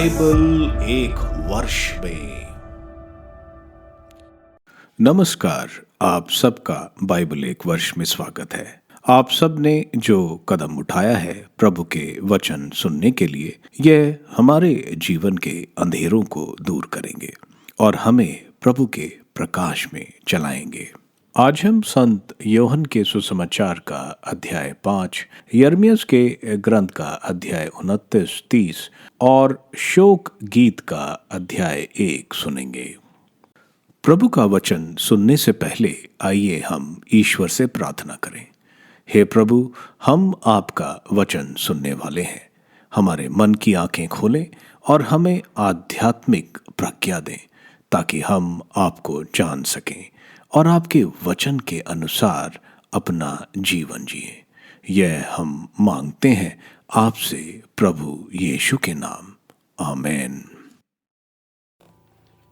Bible एक वर्ष में। नमस्कार, आप सबका बाइबल एक वर्ष में स्वागत है। आप सब ने जो कदम उठाया है प्रभु के वचन सुनने के लिए, यह हमारे जीवन के अंधेरों को दूर करेंगे और हमें प्रभु के प्रकाश में चलाएंगे। आज हम संत योहन के सुसमाचार का अध्याय 5, यिर्मयाह के ग्रंथ का अध्याय 29, 30 और शोक गीत का अध्याय 1 सुनेंगे। प्रभु का वचन सुनने से पहले आइए हम ईश्वर से प्रार्थना करें। हे प्रभु, हम आपका वचन सुनने वाले हैं। हमारे मन की आंखें खोलें और हमें आध्यात्मिक प्रज्ञा दें ताकि हम आपको जान सकें और आपके वचन के अनुसार अपना जीवन जिए। यह हम मांगते हैं आपसे प्रभु यीशु के नाम, आमीन।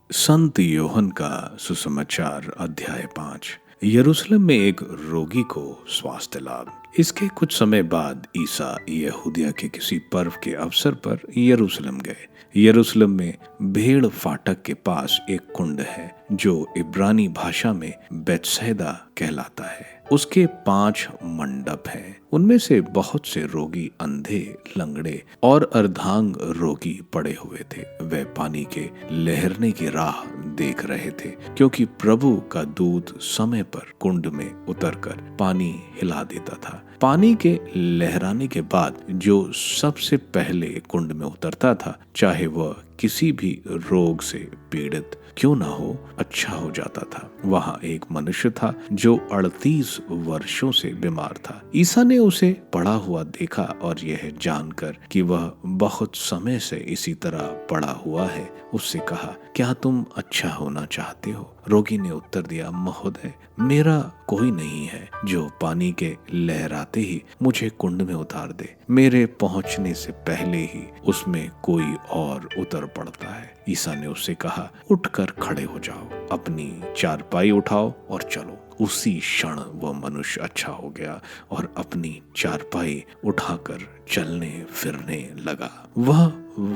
संत योहन का सुसमाचार अध्याय 5। यरूशलेम में एक रोगी को स्वास्थ्य लाभ। इसके कुछ समय बाद ईसा यहूदिया के किसी पर्व के अवसर पर यरूशलेम गए। यरूशलेम में भेड़ फाटक के पास एक कुंड है जो इब्रानी भाषा में बेतसैदा कहलाता है। उसके 5 मंडप हैं। उनमें से बहुत से रोगी, अंधे, लंगड़े और अर्धांग रोगी पड़े हुए थे। वे पानी के लहरने की राह देख रहे थे, क्योंकि प्रभु का दूत समय पर कुंड में उतरकर पानी हिला देता था। पानी के लहराने के बाद जो सबसे पहले कुंड में उतरता था, चाहे वह किसी भी रोग से पीड़ित क्यों ना हो, अच्छा हो जाता था। वहां एक मनुष्य था जो 38 वर्षों से बीमार था। ईसा ने उसे पड़ा हुआ देखा और यह जानकर कि वह बहुत समय से इसी तरह पड़ा हुआ है, उससे कहा, क्या तुम अच्छा होना चाहते हो? रोगी ने उत्तर दिया, महोदय, मेरा कोई नहीं है जो पानी के लहराते ही मुझे कुंड में उतार दे। मेरे पहुंचने से पहले ही उसमें कोई और उतर पड़ता है। ईसा ने उससे कहा, उठकर खड़े हो जाओ, अपनी चारपाई उठाओ और चलो। उसी क्षण वह मनुष्य अच्छा हो गया और अपनी चारपाई उठाकर चलने फिरने लगा। वह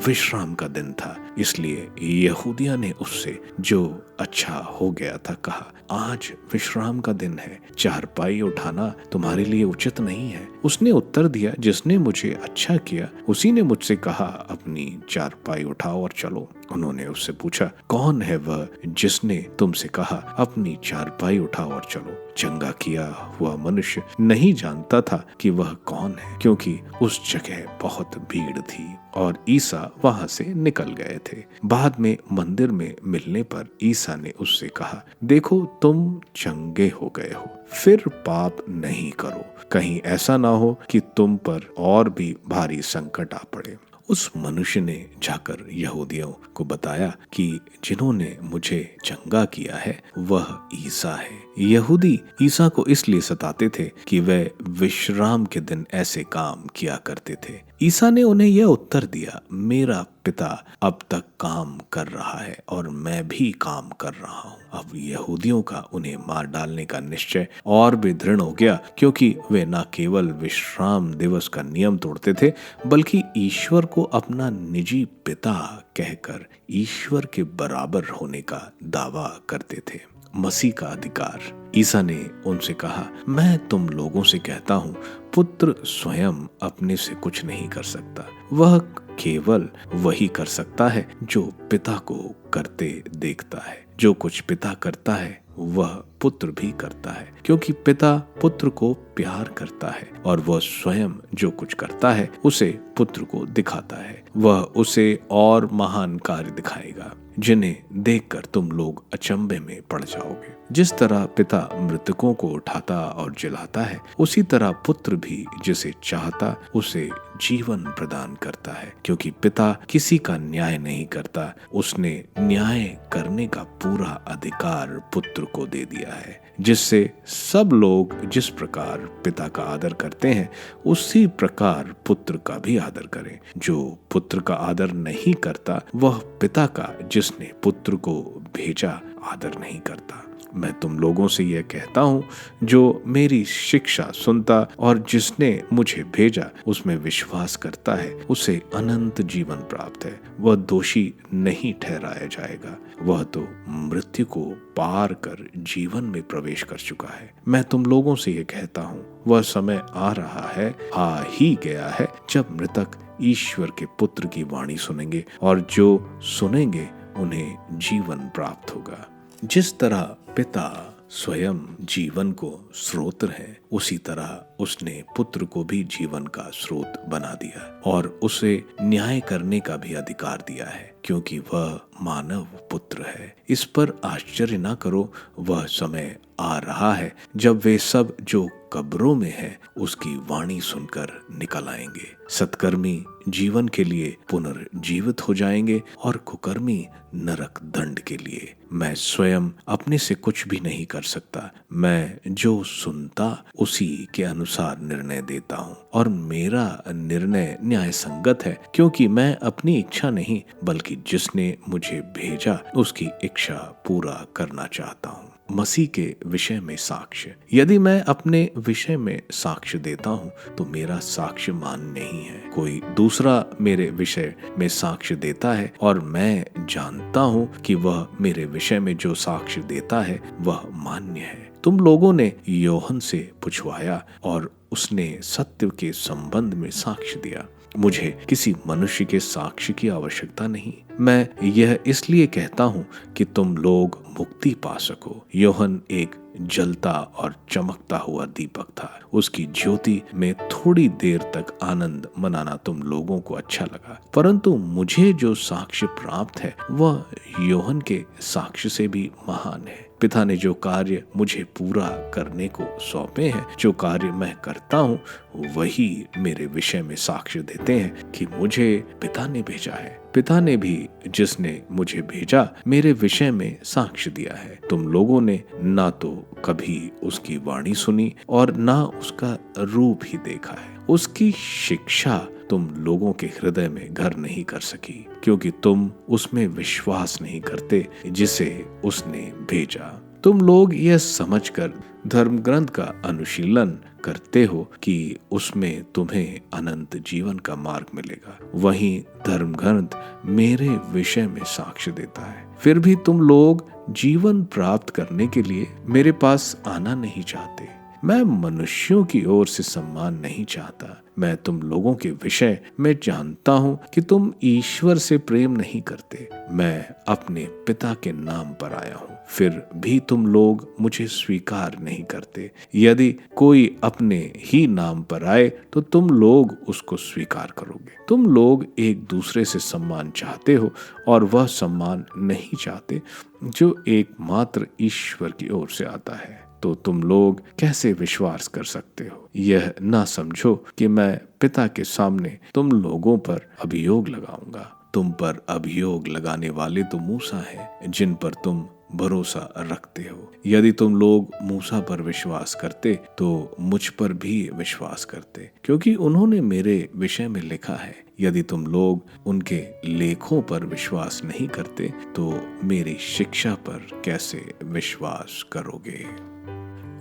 विश्राम का दिन था, इसलिए यहूदिया ने उससे, जो अच्छा हो गया था, कहा, आज विश्राम का दिन है, चारपाई उठाना तुम्हारे लिए उचित नहीं है। उसने उत्तर दिया, जिसने मुझे अच्छा किया उसी ने मुझसे कहा, अपनी चारपाई उठाओ और चलो। उन्होंने उससे पूछा, कौन है वह जिसने तुमसे कहा, अपनी चारपाई उठाओ और चलो? चंगा किया हुआ मनुष्य नहीं जानता था कि वह कौन है, क्योंकि उस जगह बहुत भीड़ थी और ईसा वहां से निकल गए थे। बाद में मंदिर में मिलने पर ईसा ने उससे कहा, देखो, तुम चंगे हो गए हो, फिर पाप नहीं करो, कहीं ऐसा ना हो कि तुम पर और भी भारी संकट आ पड़े। उस मनुष्य ने जाकर यहूदियों को बताया कि जिन्होंने मुझे चंगा किया है वह ईसा है। यहूदी ईसा को इसलिए सताते थे कि वे विश्राम के दिन ऐसे काम किया करते थे। ईसा ने उन्हें यह उत्तर दिया, मेरा पिता अब तक काम कर रहा है और मैं भी काम कर रहा हूँ। अब यहूदियों का उन्हें मार डालने का निश्चय और भी दृढ़ हो गया, क्योंकि वे न केवल विश्राम दिवस का नियम तोड़ते थे, बल्कि ईश्वर को अपना निजी पिता कहकर ईश्वर के बराबर होने का दावा करते थे। मसीह का अधिकार। ईसा ने उनसे कहा, मैं तुम लोगों से कहता हूँ, पुत्र स्वयं अपने से कुछ नहीं कर सकता, वह केवल वही कर सकता है जो पिता को करते देखता है। जो कुछ पिता करता है वह पुत्र भी करता है, क्योंकि पिता पुत्र को प्यार करता है और वह स्वयं जो कुछ करता है उसे पुत्र को दिखाता है। वह उसे और महान कार्य दिखाएगा जिन्हें देखकर तुम लोग अचंभे में पड़ जाओगे। जिस तरह पिता मृतकों को उठाता और जिलाता है, उसी तरह पुत्र भी जिसे चाहता उसे जीवन प्रदान करता है, क्योंकि पिता किसी का न्याय नहीं करता, उसने न्याय करने का पूरा अधिकार पुत्र को दे दिया है, जिससे सब लोग जिस प्रकार पिता का आदर करते हैं उसी प्रकार पुत्र का भी आदर करें। जो पुत्र का आदर नहीं करता वह पिता का जिसने पुत्र को भेजा आदर नहीं करता। मैं तुम लोगों से यह कहता हूँ, जो मेरी शिक्षा सुनता और जिसने मुझे भेजा उसमें विश्वास करता है, उसे अनंत जीवन प्राप्त है। वह दोषी नहीं ठहराया जाएगा, वह तो मृत्यु को पार कर जीवन में प्रवेश कर चुका है। मैं तुम लोगों से यह कहता हूँ, वह समय आ रहा है, आ ही गया है, जब मृतक ईश्वर के पुत्र की वाणी सुनेंगे, और जो सुनेंगे उन्हें जीवन प्राप्त होगा। जिस तरह पिता स्वयं जीवन को स्रोत है, उसी तरह उसने पुत्र को भी जीवन का स्रोत बना दिया और उसे न्याय करने का भी अधिकार दिया है, क्योंकि वह मानव पुत्र है। इस पर आश्चर्य न करो, वह समय आ रहा है जब वे सब जो कब्रों में है उसकी वाणी सुनकर निकल आएंगे। सत्कर्मी जीवन के लिए पुनर्जीवित हो जाएंगे और कुकर्मी नरक दंड के लिए। मैं स्वयं अपने से कुछ भी नहीं कर सकता, मैं जो सुनता उसी के अनुसार निर्णय देता हूँ, और मेरा निर्णय न्याय संगत है, क्योंकि मैं अपनी इच्छा नहीं बल्कि जिसने मुझे भेजा उसकी इच्छा पूरा करना चाहता हूँ। मसीह के विषय में साक्ष्य। यदि मैं अपने विषय में साक्ष्य देता हूँ तो मेरा साक्ष्य मान नहीं है, कोई दूसरा मेरे विषय में साक्ष्य देता है और मैं जानता हूँ कि वह मेरे विषय में जो साक्ष्य देता है वह मान्य है। तुम लोगों ने योहन से पूछवाया और उसने सत्य के संबंध में साक्ष्य दिया। मुझे किसी मनुष्य के साक्ष्य की आवश्यकता नहीं, मैं यह इसलिए कहता हूँ कि तुम लोग मुक्ति पा सको। योहन एक जलता और चमकता हुआ दीपक था, उसकी ज्योति में थोड़ी देर तक आनंद मनाना तुम लोगों को अच्छा लगा, परंतु मुझे जो साक्ष्य प्राप्त है वह योहन के साक्ष्य से भी महान है। पिता ने जो कार्य मुझे पूरा करने को सौंपे हैं, जो कार्य मैं करता हूँ वही मेरे विषय में साक्ष्य देते हैं कि मुझे पिता ने भेजा है। पिता ने भी जिसने मुझे भेजा मेरे विषय में साक्ष्य दिया है। तुम लोगों ने ना तो कभी उसकी वाणी सुनी और ना उसका रूप ही देखा है। उसकी शिक्षा तुम लोगों के हृदय में घर नहीं कर सकी, क्योंकि तुम उसमें विश्वास नहीं करते जिसे उसने भेजा। तुम लोग यह समझकर धर्म ग्रंथ का अनुशीलन करते हो कि उसमें तुम्हें अनंत जीवन का मार्ग मिलेगा। वहीं धर्म ग्रंथ मेरे विषय में साक्ष्य देता है। फिर भी तुम लोग जीवन प्राप्त करने के लिए मेरे पास आना नहीं चाहते। मैं मनुष्यों की ओर से सम्मान नहीं चाहता। मैं तुम लोगों के विषय में जानता हूँ कि तुम ईश्वर से प्रेम नहीं करते। मैं अपने पिता के नाम पर आया हूँ, फिर भी तुम लोग मुझे स्वीकार नहीं करते। यदि कोई अपने ही नाम पर आए तो तुम लोग उसको स्वीकार करोगे। तुम लोग एक दूसरे से सम्मान चाहते हो और वह सम्मान नहीं चाहते जो एकमात्र ईश्वर की ओर से आता है। तो तुम लोग कैसे विश्वास कर सकते हो? यह ना समझो कि मैं पिता के सामने तुम लोगों पर अभियोग लगाऊंगा। तुम पर अभियोग लगाने वाले तो मूसा हैं, जिन पर तुम भरोसा रखते हो। यदि तुम लोग मूसा पर विश्वास करते तो मुझ पर भी विश्वास करते, क्योंकि उन्होंने मेरे विषय में लिखा है। यदि तुम लोग उनके लेखों पर विश्वास नहीं करते तो मेरी शिक्षा पर कैसे विश्वास करोगे?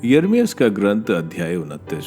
यिर्मयाह का ग्रंथ अध्याय 29।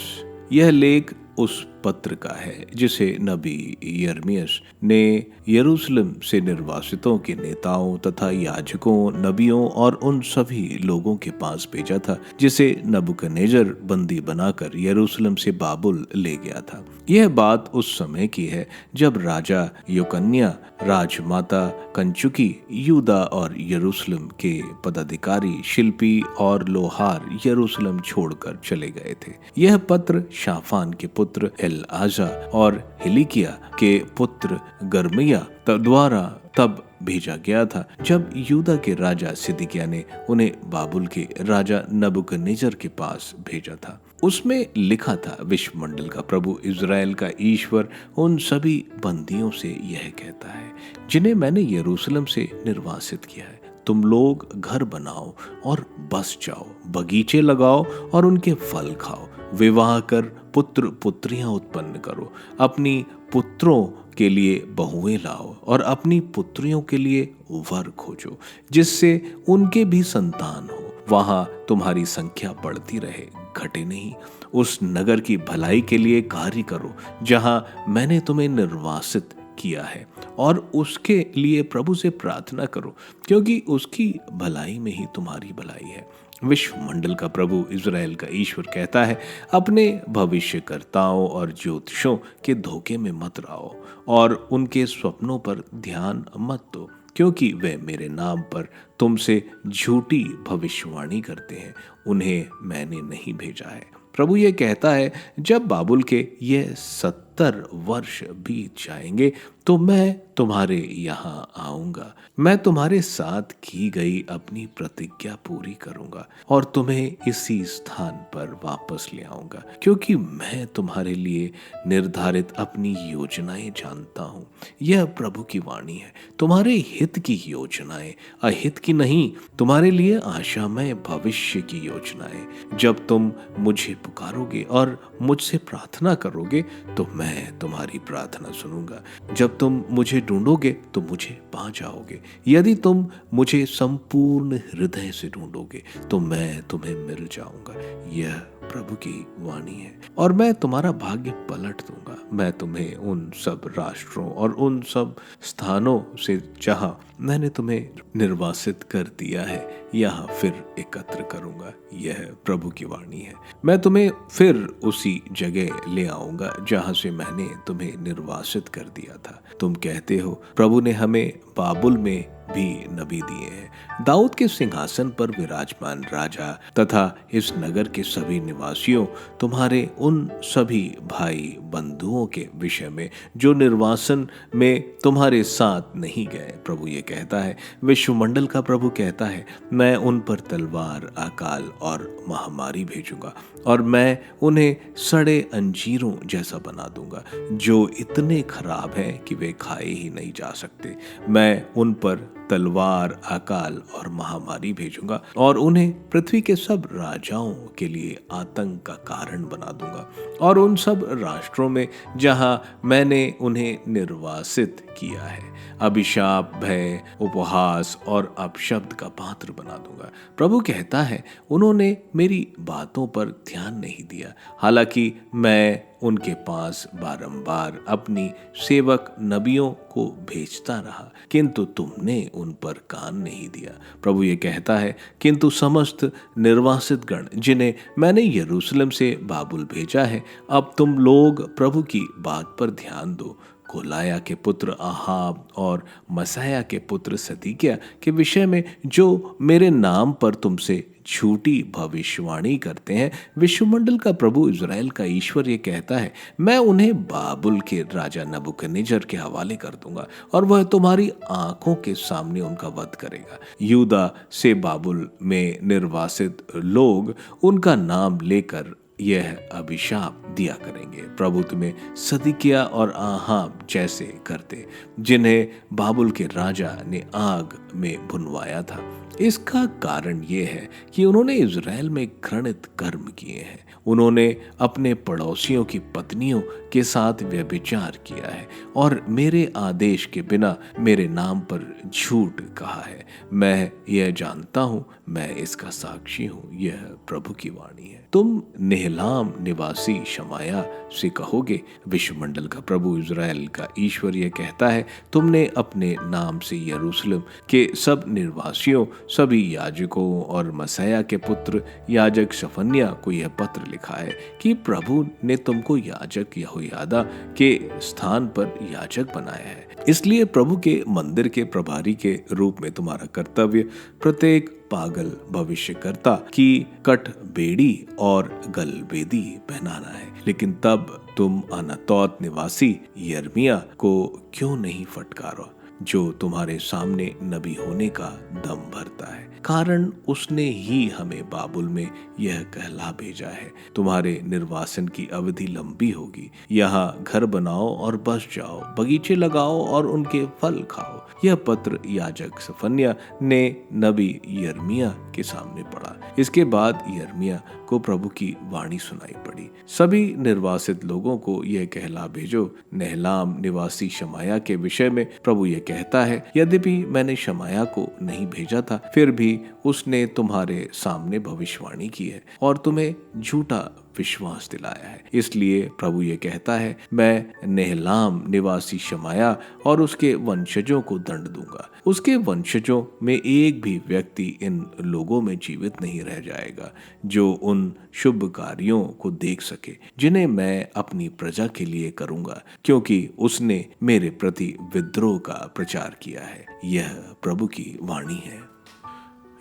यह लेख उस पत्र का है जिसे नबी यिर्मयाह ने यरूशलेम से निर्वासितों के नेताओं तथा याजकों, नबियों और उन सभी लोगों के पास भेजा था जिसे नबूकदनेस्सर बंदी बनाकर यरूशलेम से बाबुल ले गया था। यह बात उस समय की है जब राजा यकोन्याह, राजमाता कंचुकी, यहूदा और यरूशलेम के पदाधिकारी, शिल्पी और लोहार यरूशलेम छोड़कर चले गए थे। यह पत्र शाफान के पुत्र एलआजा और हिलिकिया के पुत्र गरमिया द्वारा तब भेजा गया था जब यहूदा के राजा सिदकिय्याह ने उन्हें बाबुल के राजा नबूकदनेस्सर के पास भेजा था। उसमें लिखा था, विश्वमंडल का प्रभु इज़राइल का ईश्वर उन सभी बंदियों से यह कहता है जिन्हें मैंने यरूशलेम से निर्वासित किया है, तुम लोग घर बनाओ और बस जाओ, बगीचे लगाओ और उनके फल खाओ, विवाह कर पुत्र पुत्रियां उत्पन्न करो, अपनी पुत्रों के लिए बहुएं लाओ और अपनी पुत्रियों के लिए वर खोजो, जिससे उनके भी संतान हो। वहां तुम्हारी संख्या बढ़ती रहे, घटे नहीं। उस नगर की भलाई के लिए कार्य करो जहां मैंने तुम्हें निर्वासित किया है, और उसके लिए प्रभु से प्रार्थना करो, क्योंकि उसकी भलाई में ही तुम्हारी भलाई है। विश्व मंडल का प्रभु इज़राइल का ईश्वर कहता है, अपने भविष्यकर्ताओं और ज्योतिषों के धोखे में मत रहो और उनके स्वप्नों पर ध्यान मत दो, क्योंकि वे मेरे नाम पर तुमसे झूठी भविष्यवाणी करते हैं। उन्हें मैंने नहीं भेजा है। प्रभु ये कहता है, जब बाबुल के ये 70 वर्ष बीत जाएंगे तो मैं तुम्हारे यहाँ आऊंगा। मैं तुम्हारे साथ की गई अपनी प्रतिज्ञा पूरी करूंगा और तुम्हें इसी स्थान पर वापस ले आऊंगा, क्योंकि मैं तुम्हारे लिए निर्धारित अपनी योजनाएं जानता हूँ। यह प्रभु की वाणी है, तुम्हारे हित की योजनाएं, अहित की नहीं, तुम्हारे लिए आशामय भविष्य की योजनाएं। जब तुम मुझे पुकारोगे और मुझसे प्रार्थना करोगे तो मैं तुम्हारी प्रार्थना सुनूंगा। जब तुम मुझे ढूंढोगे तो मुझे पा जाओगे। यदि तुम मुझे संपूर्ण हृदय से ढूंढोगे तो मैं तुम्हें मिल जाऊंगा। यह प्रभु की वाणी है। और मैं तुम्हारा भाग्य पलट दूंगा। मैं तुम्हें उन सब राष्ट्रों और उन सब स्थानों से जहां मैंने तुम्हें निर्वासित कर दिया है, यहाँ फिर एकत्र करूंगा। यह प्रभु की वाणी है। मैं तुम्हें फिर उसी जगह ले आऊंगा जहां से मैंने तुम्हें निर्वासित कर दिया था। तुम कहते हो, प्रभु ने हमें बाबुल में भी नबी दिए हैं। दाऊद के सिंहासन पर विराजमान राजा तथा इस नगर के सभी निवासियों, तुम्हारे उन सभी भाई बंधुओं के विषय में जो निर्वासन में तुम्हारे साथ नहीं गए। प्रभु ये कहता है, विश्वमंडल का प्रभु कहता है, मैं उन पर तलवार, अकाल और महामारी भेजूंगा और मैं उन्हें सड़े अंजीरों जैसा बना दूंगा, जो इतने खराब हैं कि वे खाए ही नहीं जा सकते। मैं उन पर तलवार, अकाल और महामारी भेजूंगा और उन्हें पृथ्वी के सब राजाओं के लिए आतंक का कारण बना दूंगा और उन सब राष्ट्रों में जहां मैंने उन्हें निर्वासित किया है अभिशाप, भय, उपहास और अपशब्द का पात्र बना दूंगा। प्रभु कहता है, उन्होंने मेरी बातों पर ध्यान नहीं दिया, हालांकि मैं उनके पास बारंबार अपनी सेवक नबियों को भेजता रहा, किंतु तुमने उन पर कान नहीं दिया। प्रभु ये कहता है, किंतु समस्त निर्वासित गण जिन्हें मैंने यरूशलेम से बाबुल भेजा है, अब तुम लोग प्रभु की बात पर ध्यान दो। कोलाया के पुत्र आहाब और मसाया के पुत्र सदकिय्याह के विषय में जो मेरे नाम पर तुमसे झूठी भविष्यवाणी करते हैं, विश्वमंडल का प्रभु इज़राइल का ईश्वर ये कहता है, मैं उन्हें बाबुल के राजा नबूकदनेस्सर के हवाले कर दूंगा और वह तुम्हारी आंखों के सामने उनका वध करेगा। यहूदा से बाबुल में निर्वासित लोग उनका नाम लेकर यह अभिशाप दिया करेंगे, प्रभु तुम्हें सदकिय्याह और आहाब जैसे करते, जिन्हें बाबुल के राजा ने आग में भुनवाया था। इसका कारण यह है कि उन्होंने इज़राइल में घृणित कर्म किए हैं। उन्होंने अपने पड़ोसियों की पत्नियों के साथ व्यभिचार किया है और मेरे आदेश के बिना मेरे नाम पर झूठ कहा है। मैं यह जानता हूँ, मैं इसका साक्षी हूँ। यह प्रभु की वाणी है। तुम नेहलाम निवासी शमाया से कहोगे, विश्वमंडल का प्रभु इज़राइल का ईश्वर यह कहता है, तुमने अपने नाम से यरूशलेम के सब निर्वासियों, सभी याजकों और मसाया के पुत्र याजक शफन्याह को यह पत्र लिखा है कि प्रभु ने तुमको याजक यहोयादा के स्थान पर याजक बनाया है। इसलिए प्रभु के मंदिर के प्रभारी के रूप में तुम्हारा कर्तव्य प्रत्येक पागल भविष्यकर्ता की कटबेड़ी और गलबेदी पहनाना है। लेकिन तब तुम अनातोत निवासी यिर्मयाह को क्यों नहीं फटकारो, जो तुम्हारे सामने नबी होने का दम भरता है, कारण उसने ही हमें बाबुल में यह कहला भेजा है, तुम्हारे निर्वासन की अवधि लंबी होगी। यहाँ घर बनाओ और बस जाओ, बगीचे लगाओ और उनके फल खाओ। यह पत्र याजक सफन्याह ने नबी यिर्मयाह के सामने पढ़ा। इसके बाद यिर्मयाह को प्रभु की वाणी सुनाई पड़ी, सभी निर्वासित लोगों को यह कहला भेजो, नेहलाम निवासी शमाया के विषय में प्रभु यह कहता है, यद्यपि मैंने शमाया को नहीं भेजा था, फिर भी उसने तुम्हारे सामने भविष्यवाणी की है और तुम्हें झूठा विश्वास दिलाया है। इसलिए प्रभु ये कहता है, मैं नेहलाम निवासी शमाया और उसके वंशजों को दंड दूंगा। उसके वंशजों में एक भी व्यक्ति इन लोगों में जीवित नहीं रह जाएगा जो उन शुभ कार्यों को देख सके जिन्हें मैं अपनी प्रजा के लिए करूंगा, क्योंकि उसने मेरे प्रति विद्रोह का प्रचार किया है। यह प्रभु की वाणी है।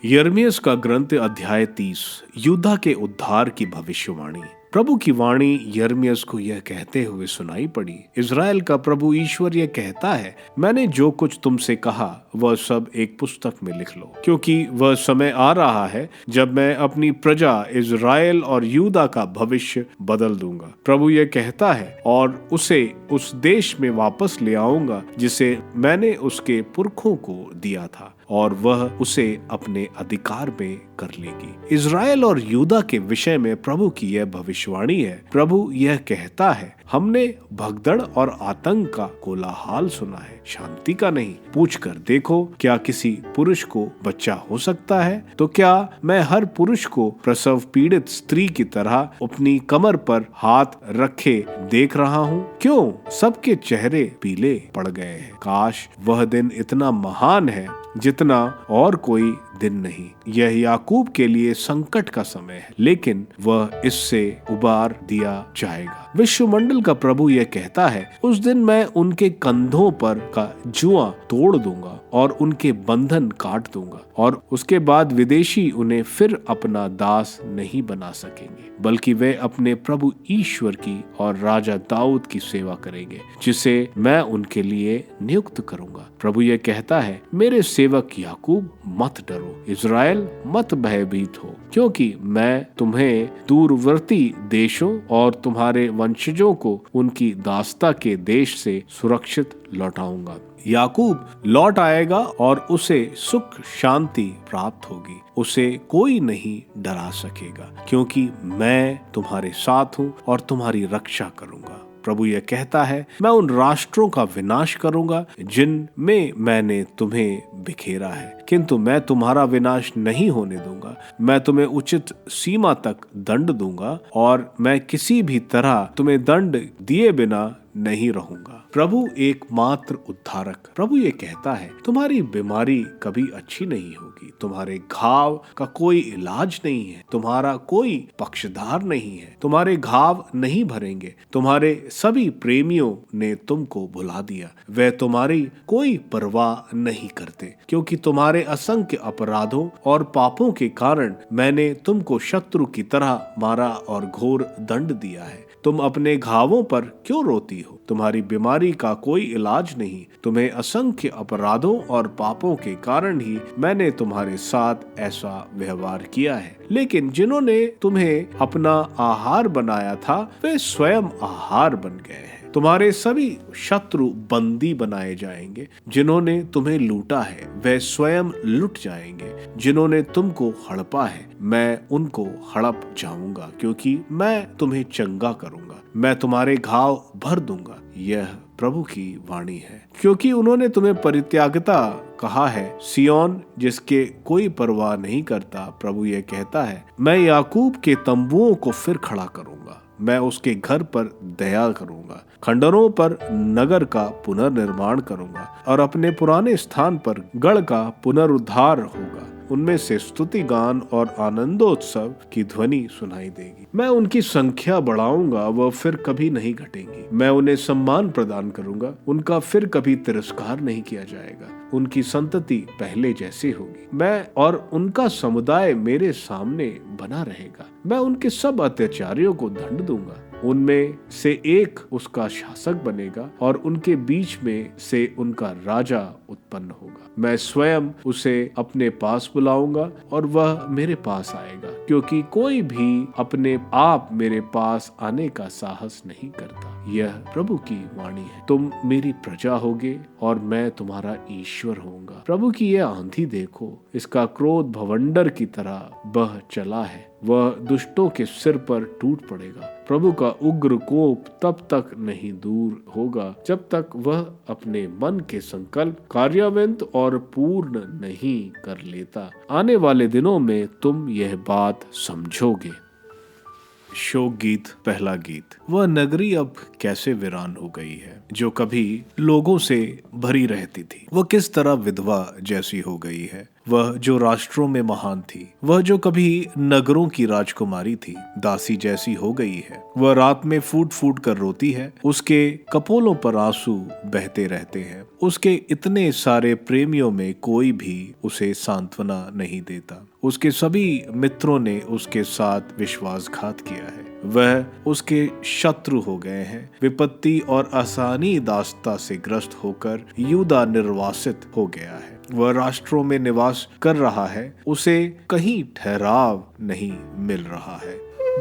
यिर्मयाह का ग्रंथ अध्याय 30। यूदा के उद्धार की भविष्यवाणी। प्रभु की वाणी यिर्मयाह को यह कहते हुए सुनाई पड़ी, इज़राइल का प्रभु ईश्वर यह कहता है, मैंने जो कुछ तुमसे कहा वह सब एक पुस्तक में लिख लो, क्योंकि वह समय आ रहा है जब मैं अपनी प्रजा इज़राइल और यूदा का भविष्य बदल दूंगा। प्रभु यह कहता है, और उसे उस देश में वापस ले आऊंगा जिसे मैंने उसके पुरखों को दिया था, और वह उसे अपने अधिकार में कर लेगी। इज़राइल और यूदा के विषय में प्रभु की यह भविष्यवाणी है। प्रभु यह कहता है, हमने भगदड़ और आतंक का कोलाहल सुना है, शांति का नहीं। पूछ कर देखो, क्या किसी पुरुष को बच्चा हो सकता है? तो क्या मैं हर पुरुष को प्रसव पीड़ित स्त्री की तरह अपनी कमर पर हाथ रखे देख रहा हूँ? क्यों सबके चेहरे पीले पड़ गए हैं? काश वह दिन इतना महान है जितना और कोई दिन नहीं। यह याकूब के लिए संकट का समय है, लेकिन वह इससे उबार दिया जाएगा। विश्वमंडल का प्रभु यह कहता है, उस दिन मैं उनके कंधों पर का जुआ तोड़ दूंगा और उनके बंधन काट दूंगा, और उसके बाद विदेशी उन्हें फिर अपना दास नहीं बना सकेंगे, बल्कि वे अपने प्रभु ईश्वर की और राजा दाऊद की सेवा करेंगे, जिसे मैं उनके लिए नियुक्त करूंगा। प्रभु यह कहता है, मेरे सेवक याकूब मत डरो, इज़राइल मत भयभीत हो, क्योंकि मैं तुम्हें दूरवर्ती देशों और तुम्हारे वंशजों को उनकी दासता के देश से सुरक्षित लौटाऊंगा। याकूब लौट आएगा और उसे सुख शांति प्राप्त होगी, उसे कोई नहीं डरा सकेगा, क्योंकि मैं तुम्हारे साथ हूँ और तुम्हारी रक्षा करूंगा। प्रभु यह कहता है, मैं उन राष्ट्रों का विनाश करूंगा जिनमें मैंने तुम्हें बिखेरा है, किंतु मैं तुम्हारा विनाश नहीं होने दूंगा। मैं तुम्हें उचित सीमा तक दंड दूंगा और मैं किसी भी तरह तुम्हें दंड दिए बिना नहीं रहूंगा। प्रभु एकमात्र उद्धारक। प्रभु ये कहता है, तुम्हारी बीमारी कभी अच्छी नहीं होगी, तुम्हारे घाव का कोई इलाज नहीं है, तुम्हारा कोई पक्षधार नहीं है, तुम्हारे घाव नहीं भरेंगे। तुम्हारे सभी प्रेमियों ने तुमको भुला दिया, वे तुम्हारी कोई परवाह नहीं करते, क्योंकि तुम्हारे असंख्य अपराधों और पापों के कारण मैंने तुमको शत्रु की तरह मारा और घोर दंड दिया है। तुम अपने घावों पर क्यों रोती हो? तुम्हारी बीमारी का कोई इलाज नहीं। तुम्हें असंख्य अपराधों और पापों के कारण ही मैंने तुम्हारे साथ ऐसा व्यवहार किया है। लेकिन जिन्होंने तुम्हें अपना आहार बनाया था, वे स्वयं आहार बन गए हैं। तुम्हारे सभी शत्रु बंदी बनाए जाएंगे। जिन्होंने तुम्हें लूटा है, वे स्वयं लुट जाएंगे। जिन्होंने तुमको हड़पा है, मैं उनको हड़प जाऊंगा, क्योंकि मैं तुम्हें चंगा करूंगा। मैं तुम्हारे घाव भर दूंगा। यह प्रभु की वाणी है। क्योंकि उन्होंने तुम्हें परित्यागता कहा है, सियोन जिसके कोई परवाह नहीं करता। प्रभु यह कहता है, मैं याकूब के तंबुओं को फिर खड़ा करूंगा, मैं उसके घर पर दया करूंगा, खंडरों पर नगर का पुनर्निर्माण करूंगा और अपने पुराने स्थान पर गढ़ का पुनरुद्धार होगा। उनमें से स्तुति गान और आनंदोत्सव की ध्वनि सुनाई देगी। मैं उनकी संख्या बढ़ाऊंगा, वह फिर कभी नहीं घटेंगी। मैं उन्हें सम्मान प्रदान करूंगा, उनका फिर कभी तिरस्कार नहीं किया जाएगा। उनकी संतति पहले जैसी होगी। मैं और उनका समुदाय मेरे सामने बना रहेगा। मैं उनके सब अत्याचारियों को दंड दूंगा। उनमें से एक उसका शासक बनेगा और उनके बीच में से उनका राजा उत्पन्न होगा। मैं स्वयं उसे अपने पास बुलाऊंगा और वह मेरे पास आएगा, क्योंकि कोई भी अपने आप मेरे पास आने का साहस नहीं करता। यह प्रभु की वाणी है। तुम मेरी प्रजा होगे और मैं तुम्हारा ईश्वर होऊंगा। प्रभु की यह आंधी देखो, इसका क्रोध भवंडर की तरह बह चला है, वह दुष्टों के सिर पर टूट पड़ेगा। प्रभु का उग्र कोप तब तक नहीं दूर होगा जब तक वह अपने मन के संकल्प कार्यान्वित और पूर्ण नहीं कर लेता। आने वाले दिनों में तुम यह बात समझोगे। शोक गीत। पहला गीत। वह नगरी अब कैसे वीरान हो गई है जो कभी लोगों से भरी रहती थी। वह किस तरह विधवा जैसी हो गई है। वह जो राष्ट्रों में महान थी, वह जो कभी नगरों की राजकुमारी थी, दासी जैसी हो गई है। वह रात में फूट फूट कर रोती है, उसके कपोलों पर आंसू बहते रहते हैं। उसके इतने सारे प्रेमियों में कोई भी उसे सांत्वना नहीं देता। उसके सभी मित्रों ने उसके साथ विश्वासघात किया है। वह उसके शत्रु हो गए हैं। विपत्ति और आसानी दास्ता से ग्रस्त होकर यूदा निर्वासित हो गया है। वह राष्ट्रों में निवास कर रहा है, उसे कहीं ठहराव नहीं मिल रहा है।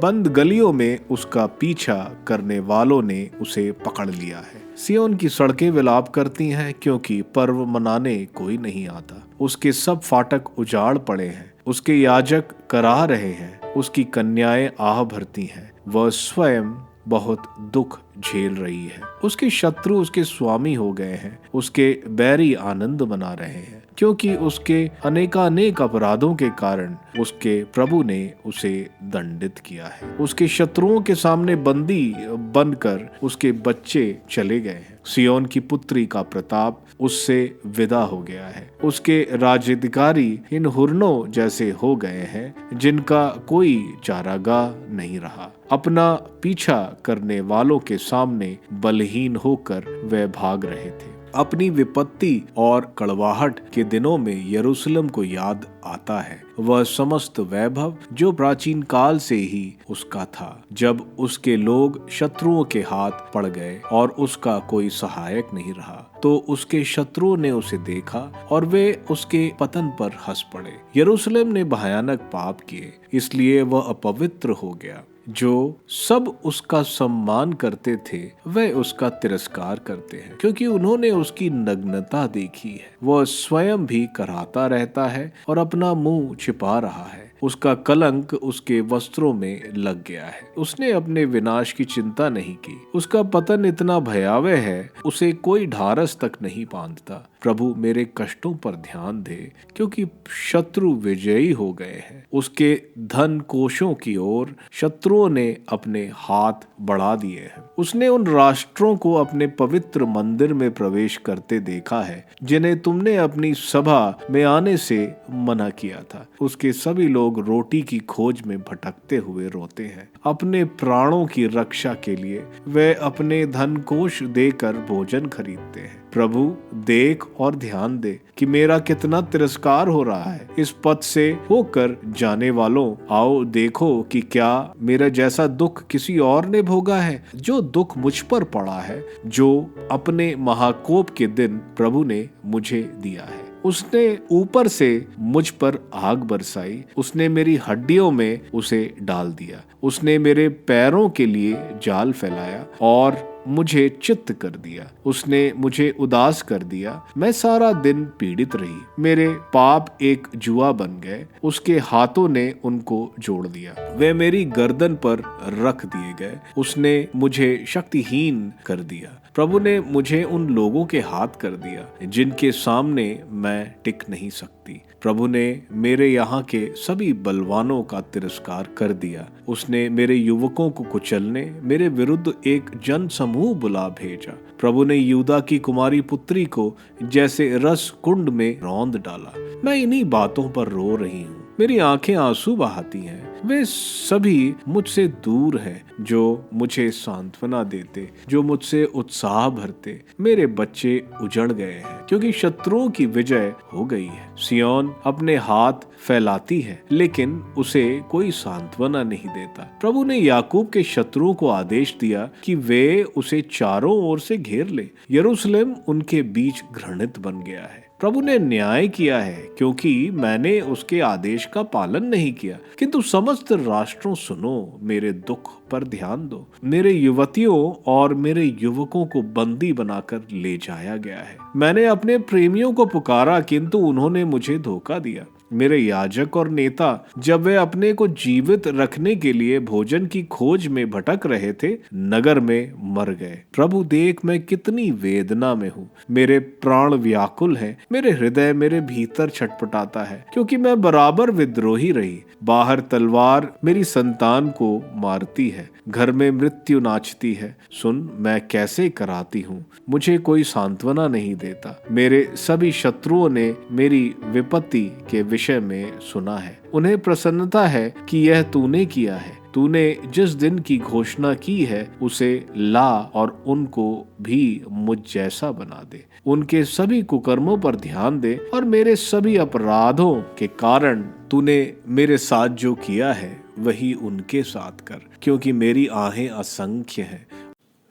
बंद गलियों में उसका पीछा करने वालों ने उसे पकड़ लिया है। सियोन की सड़कें विलाप करती हैं क्योंकि पर्व मनाने कोई नहीं आता। उसके सब फाटक उजाड़ पड़े हैं, उसके याजक कराह रहे हैं, उसकी कन्याएं आह भरती हैं। वह स्वयं बहुत दुख झेल रही है। उसके शत्रु उसके स्वामी हो गए हैं, उसके बैरी आनंद मना रहे हैं क्योंकि उसके अनेकानेक अपराधों के कारण उसके प्रभु ने उसे दंडित किया है। उसके शत्रुओं के सामने बंदी बनकर उसके बच्चे चले गए हैं। सियोन की पुत्री का प्रताप उससे विदा हो गया है। उसके राज्याधिकारी इन हुरनों जैसे हो गए हैं जिनका कोई चारागाह नहीं रहा। अपना पीछा करने वालों के सामने बलहीन होकर वे भाग रहे थे। अपनी विपत्ति और कड़वाहट के दिनों में यरूशलेम को याद आता है वह समस्त वैभव जो प्राचीन काल से ही उसका था, जब उसके लोग शत्रुओं के हाथ पड़ गए और उसका कोई सहायक नहीं रहा। तो उसके शत्रुओं ने उसे देखा और वे उसके पतन पर हंस पड़े। यरूशलेम ने भयानक पाप किए, इसलिए वह अपवित्र हो गया। जो सब उसका सम्मान करते थे वे उसका तिरस्कार करते हैं क्योंकि उन्होंने उसकी नग्नता देखी है। वह स्वयं भी कराहता रहता है और अपना मुंह छिपा रहा है। उसका कलंक उसके वस्त्रों में लग गया है। उसने अपने विनाश की चिंता नहीं की। उसका पतन इतना भयावह है, उसे कोई ढारस तक नहीं बांधता। प्रभु मेरे कष्टों पर ध्यान दे क्योंकि शत्रु विजयी हो गए हैं। उसके धन कोशों की ओर शत्रुओं ने अपने हाथ बढ़ा दिए हैं। उसने उन राष्ट्रों को अपने पवित्र मंदिर में प्रवेश करते देखा है जिन्हें तुमने अपनी सभा में आने से मना किया था। उसके सभी लोग रोटी की खोज में भटकते हुए रोते हैं। अपने प्राणों की रक्षा के लिए वे अपने धन कोश देकर भोजन खरीदते हैं। प्रभु देख और ध्यान दे कि मेरा कितना तिरस्कार हो रहा है। इस पथ से होकर जाने वालों, आओ देखो कि क्या मेरा जैसा दुख किसी और ने भोगा है। जो दुख मुझ पर पड़ा है, जो अपने महाकोप के दिन प्रभु ने मुझे दिया है। उसने ऊपर से मुझ पर आग बरसाई, उसने मेरी हड्डियों में उसे डाल दिया। उसने मेरे पैरों के लिए जाल फैलाया और मुझे चित्त कर दिया। उसने मुझे उदास कर दिया। मैं सारा दिन पीड़ित रही। मेरे पाप एक जुआ बन गए। उसके हाथों ने उनको जोड़ दिया। वे मेरी गर्दन पर रख दिए गए। उसने मुझे शक्तिहीन कर दिया। प्रभु ने मुझे उन लोगों के हाथ कर दिया जिनके सामने मैं टिक नहीं सकती। प्रभु ने मेरे यहाँ के सभी बलवानों का तिरस्कार कर दिया। उसने मेरे युवकों को कुचलने मेरे विरुद्ध एक जन समूह बुला भेजा। प्रभु ने यूदा की कुमारी पुत्री को जैसे रस कुंड में रौंद डाला। मैं इन्हीं बातों पर रो रही हूँ। मेरी आंखें आंसू बहाती हैं। वे सभी मुझसे दूर हैं जो मुझे सांत्वना देते, जो मुझसे उत्साह भरते। मेरे बच्चे उजड़ गए हैं क्योंकि शत्रुओं की विजय हो गई है। सियोन अपने हाथ फैलाती है लेकिन उसे कोई सांत्वना नहीं देता। प्रभु ने याकूब के शत्रुओं को आदेश दिया कि वे उसे चारों ओर से घेर ले। यरूशलेम उनके बीच घृणित बन गया है। प्रभु ने न्याय किया है, क्योंकि मैंने उसके आदेश का पालन नहीं किया। किंतु समस्त राष्ट्रों सुनो, मेरे दुख पर ध्यान दो। मेरे युवतियों और मेरे युवकों को बंदी बनाकर ले जाया गया है। मैंने अपने प्रेमियों को पुकारा, किंतु उन्होंने मुझे धोखा दिया। मेरे याजक और नेता जब वे अपने को जीवित रखने के लिए भोजन की खोज में भटक रहे थे, नगर में मर गए। प्रभु देख, मैं कितनी वेदना में हूँ। मेरे प्राण व्याकुल हैं, मेरे हृदय मेरे भीतर छटपटाता है, क्योंकि मैं बराबर विद्रोही रही। बाहर तलवार मेरी संतान को मारती है, घर में मृत्यु नाचती है। सुन, मैं कैसे कराती हूँ, मुझे कोई सांत्वना नहीं देता। मेरे सभी शत्रुओं ने मेरी विपत्ति के विषय में सुना है। उन्हें प्रसन्नता है कि यह तूने किया है। तूने जिस दिन की घोषणा की है उसे ला और उनको भी मुझ जैसा बना दे। उनके सभी कुकर्मों पर ध्यान दे और मेरे सभी अपराधों के कारण तूने मेरे साथ जो किया है वही उनके साथ कर, क्योंकि मेरी आहें असंख्य हैं।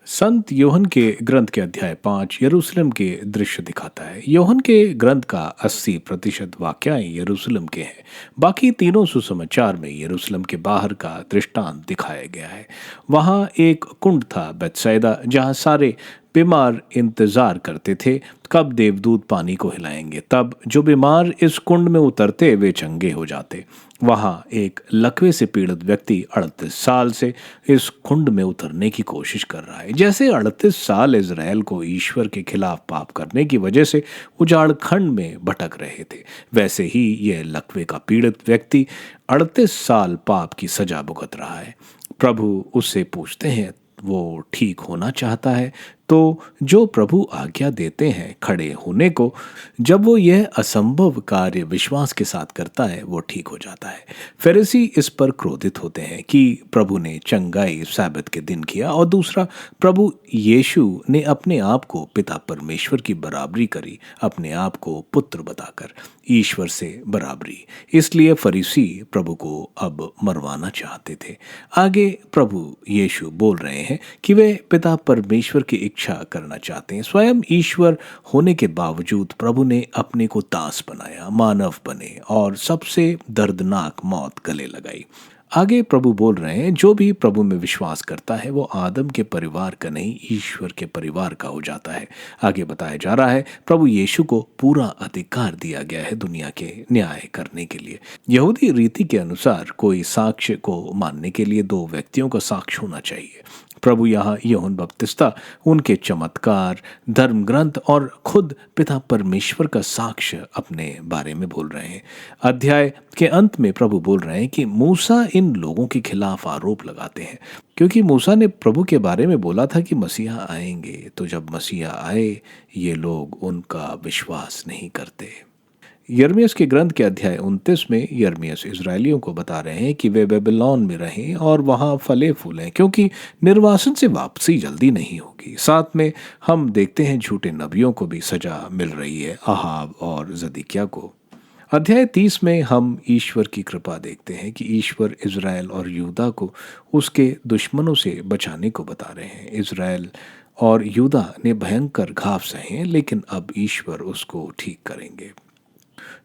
संत योहन के ग्रंथ के अध्याय 5 यरूशलेम के दृश्य दिखाता है। योहन के ग्रंथ का 80% वाक्याएं यरूशलेम के हैं। बाकी तीनों सुसमाचार में यरूशलेम के बाहर का दृष्टांत दिखाया गया है। वहां एक कुंड था बेथसैदा, जहां सारे बीमार इंतजार करते थे कब देवदूत पानी को हिलाएंगे। तब जो बीमार इस कुंड में उतरते वे चंगे हो जाते। वहां एक लकवे से पीड़ित व्यक्ति 38 साल से इस कुंड में उतरने की कोशिश कर रहा है। जैसे 38 साल इजराइल को ईश्वर के खिलाफ पाप करने की वजह से उजाड़ खंड में भटक रहे थे, वैसे ही यह लकवे का पीड़ित व्यक्ति 38 साल पाप की सजा भुगत रहा है। प्रभु उससे पूछते हैं, वो ठीक होना चाहता है तो जो प्रभु आज्ञा देते हैं खड़े होने को, जब वो यह असंभव कार्य विश्वास के साथ करता है वो ठीक हो जाता है। फरीसी इस पर क्रोधित होते हैं कि प्रभु ने चंगाई सब्त के दिन किया, और दूसरा, प्रभु यीशु ने अपने आप को पिता परमेश्वर की बराबरी करी, अपने आप को पुत्र बताकर ईश्वर से बराबरी। इसलिए फरीसी प्रभु को अब मरवाना चाहते थे। आगे प्रभु यीशु बोल रहे हैं कि वे पिता परमेश्वर की इच्छा करना चाहते हैं। स्वयं ईश्वर होने के बावजूद प्रभु ने अपने को दास बनाया, मानव बने और सबसे दर्दनाक मौत गले लगाई। आगे प्रभु बोल रहे हैं, जो भी प्रभु में विश्वास करता है वो आदम के परिवार का नहीं, ईश्वर के परिवार का हो जाता है। आगे बताया जा रहा है, प्रभु यीशु को पूरा अधिकार दिया गया है दुनिया के न्याय करने के लिए। यहूदी रीति के अनुसार कोई साक्ष्य को मानने के लिए 2 व्यक्तियों का साक्ष्य होना चाहिए। प्रभु यहाँ यूहन्ना बपतिस्ता, उनके चमत्कार, धर्म ग्रंथ और खुद पिता परमेश्वर का साक्ष्य अपने बारे में बोल रहे हैं। अध्याय के अंत में प्रभु बोल रहे हैं कि मूसा इन लोगों के खिलाफ आरोप लगाते हैं, क्योंकि मूसा ने प्रभु के बारे में बोला था कि मसीहा आएंगे। तो जब मसीहा आए ये लोग उनका विश्वास नहीं करते। यिर्मयाह के ग्रंथ के अध्याय 29 में यिर्मयाह इजरायलियों को बता रहे हैं कि वे बेबीलोन में रहें और वहां फले फूलें, क्योंकि निर्वासन से वापसी जल्दी नहीं होगी। साथ में हम देखते हैं झूठे नबियों को भी सजा मिल रही है, अहाब और जदिकिया को। अध्याय 30 में हम ईश्वर की कृपा देखते हैं कि ईश्वर इजराइल और यूदा को उसके दुश्मनों से बचाने को बता रहे हैं। इजराइल और यूदा ने भयंकर घाव सहे, लेकिन अब ईश्वर उसको ठीक करेंगे।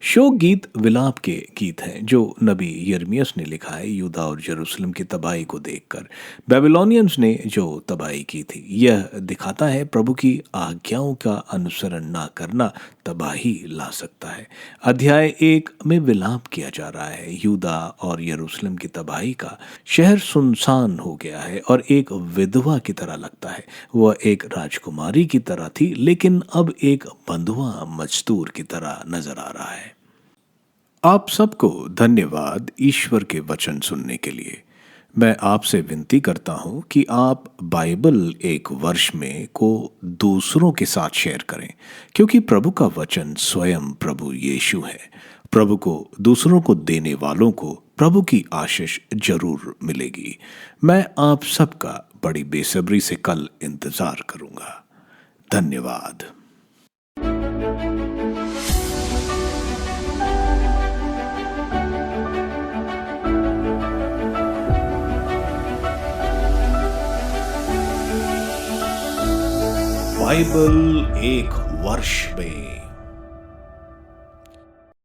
शोक गीत विलाप के गीत हैं जो नबी यिर्मयाह ने लिखा है यूदा और यरूशलेम की तबाही को देखकर। बेबीलोनियंस ने जो तबाही की थी, यह दिखाता है प्रभु की आज्ञाओं का अनुसरण ना करना तबाही ला सकता है। अध्याय 1 में विलाप किया जा रहा है यूदा और यरूशलेम की तबाही का। शहर सुनसान हो गया है और एक विधवा की तरह लगता है। वह एक राजकुमारी की तरह थी, लेकिन अब एक बंधुआ मजदूर की तरह नजर आ रहा है। आप सबको धन्यवाद ईश्वर के वचन सुनने के लिए। मैं आपसे विनती करता हूं कि आप बाइबल एक वर्ष में को दूसरों के साथ शेयर करें, क्योंकि प्रभु का वचन स्वयं प्रभु यीशु है। प्रभु को दूसरों को देने वालों को प्रभु की आशीष जरूर मिलेगी। मैं आप सबका बड़ी बेसब्री से कल इंतजार करूंगा। धन्यवाद। बाइबल एक वर्ष में